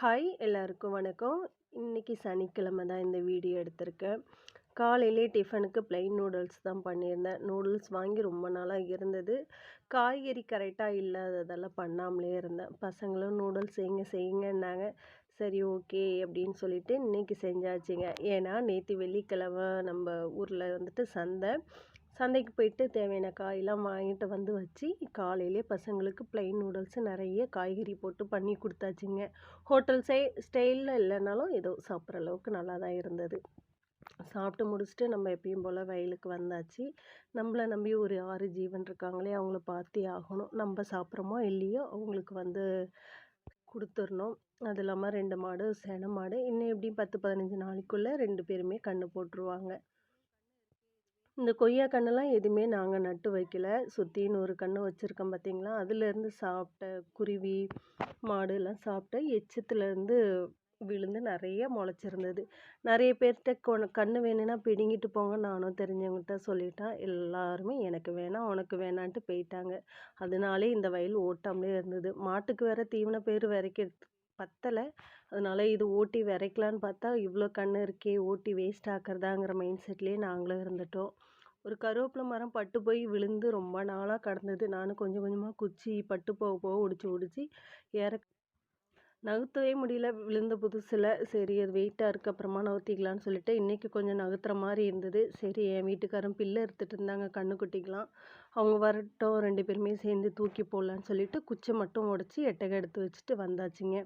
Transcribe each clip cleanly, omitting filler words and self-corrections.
Hi எல்லாருக்கும் வணக்கம். இன்னைக்கு சனிக்கிழமை தான் இந்த வீடியோ எடுத்திருக்கேன். காலையிலே டிஃபனுக்கு பிளெயின் நூடுல்ஸ் தான் பண்ணியிருந்தேன். நூடுல்ஸ் வாங்கி ரொம்ப நாளாக இருந்தது. காய்கறி கரெக்டாக இல்லாததெல்லாம் பண்ணாமலே இருந்தேன். பசங்களும் நூடுல்ஸ் செய்யுங்க செய்யுங்கன்னாங்க. சரி ஓகே அப்படின்னு சொல்லிட்டு இன்னைக்கு செஞ்சாச்சுங்க. ஏன்னா நேற்று வெள்ளிக்கிழமை நம்ம ஊரில் வந்துட்டு சந்தைக்கு போயிட்டு தேவையான காயெல்லாம் வாங்கிட்டு வந்து வச்சு காலையிலே பசங்களுக்கு பிளெயின் நூடுல்ஸ் நிறைய காய்கறி போட்டு பண்ணி கொடுத்தாச்சுங்க. ஹோட்டல் ஸ்டைலில் இல்லைனாலும் ஏதோ சாப்பிட்ற அளவுக்கு நல்லா தான் இருந்தது. சாப்பிட்டு முடிச்சுட்டு நம்ம எப்பயும் போல் வயலுக்கு வந்தாச்சு. நம்மளை நம்பி ஒரு 6 ஜீவன் இருக்காங்களே, அவங்கள பார்த்தே ஆகணும். நம்ம சாப்பிட்றோமோ இல்லையோ அவங்களுக்கு வந்து கொடுத்துடணும். அது இல்லாமல் 2 மாடு சென மாடு இன்னும் எப்படியும் 10 15 நாளைக்குள்ளே 2 பேருமே கன்று போட்டுருவாங்க. இந்த கொய்யா கன்னெல்லாம் எதுவுமே நாங்கள் நட்டு வைக்கல. சுற்றி 100 கன்று வச்சுருக்கோம் பார்த்தீங்களா, அதுலேருந்து சாப்பிட்ட குருவி மாடு எல்லாம் சாப்பிட்ட எச்சத்துலேருந்து விழுந்து நிறைய முளைச்சிருந்தது. நிறைய பேர்கிட்ட கன்று வேணும்னா பிடுங்கிட்டு போங்க, நானும் தெரிஞ்சவங்ககிட்ட சொல்லிட்டேன். எல்லாருமே எனக்கு வேணாம் உனக்கு வேணான்ட்டு போயிட்டாங்க. அதனாலே இந்த வயல் ஓட்டாமலே இருந்தது. மாட்டுக்கு வேற தீவன பயிர் விதைக்கிறது பத்தலை. அதனால இது ஓட்டி விதைக்கலான்னு பார்த்தா இவ்வளோ கன்று இருக்கே, ஓட்டி வேஸ்ட் ஆக்கிறதாங்கிற மைண்ட் செட்லேயே நாங்களும் இருந்துட்டோம். ஒரு கருவேப்பிலை மரம் பட்டு போய் விழுந்து ரொம்ப நாளாக கிடந்தது. நானும் கொஞ்சம் கொஞ்சமாக குச்சி பட்டு போக போக ஒடிச்சு ஒடிச்சு ஏற நகர்த்தவே முடியல. விழுந்த புதுசில் சரி அது வெயிட்டாக இருக்குது, அப்புறமா நகர்த்திக்கலான்னு சொல்லிட்டு இன்றைக்கி கொஞ்சம் நகர்த்துற மாதிரி இருந்தது. சரி என் வீட்டுக்காரன் பிள்ளை எடுத்துகிட்டு இருந்தாங்க கன்றுக்குட்டிக்கலாம், அவங்க வரட்டும் 2 பேருமே சேர்ந்து தூக்கி போடலான்னு சொல்லிட்டு குச்சை மட்டும் உடச்சி எட்டகை எடுத்து வச்சுட்டு வந்தாச்சுங்க.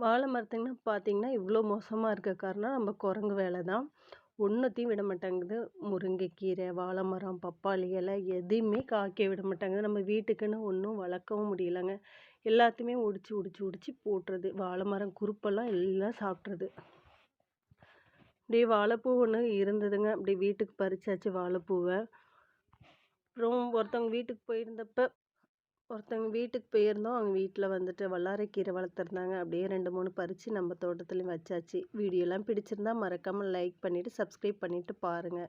வாழை மரத்துங்கன்னா பார்த்தீங்கன்னா இவ்வளோ மோசமாக இருக்க காரணம் நம்ம குரங்கு வேலை தான். ஒன்றுத்தையும் விட மாட்டேங்குது. முருங்கைக்கீரை, வாழை மரம், பப்பாளி இலை எதையுமே காய்க்க விட மாட்டேங்குது. நம்ம வீட்டுக்குன்னு ஒன்றும் வளர்க்கவும் முடியலைங்க. எல்லாத்தையுமே ஒடிச்சு ஒடிச்சு ஒடிச்சு போட்டுறது. வாழை மரம் குருப்பெல்லாம் எல்லாம் சாப்பிட்றது. அப்படியே வாழைப்பூ ஒன்று இருந்ததுங்க, அப்படியே வீட்டுக்கு பறிச்சாச்சு வாழைப்பூவை. அப்புறம் ஒருத்தவங்க வீட்டுக்கு போயிருந்தோம். அவங்க வீட்டில் வந்துட்டு வல்லாரைக்கீரை வளர்த்துருந்தாங்க. அப்படியே 2 3 பறித்து நம்ம தோட்டத்துலேயும் வச்சாச்சு. வீடியோலாம் பிடிச்சிருந்தா மறக்காமல் லைக் பண்ணிவிட்டு சப்ஸ்கிரைப் பண்ணிவிட்டு பாருங்கள்.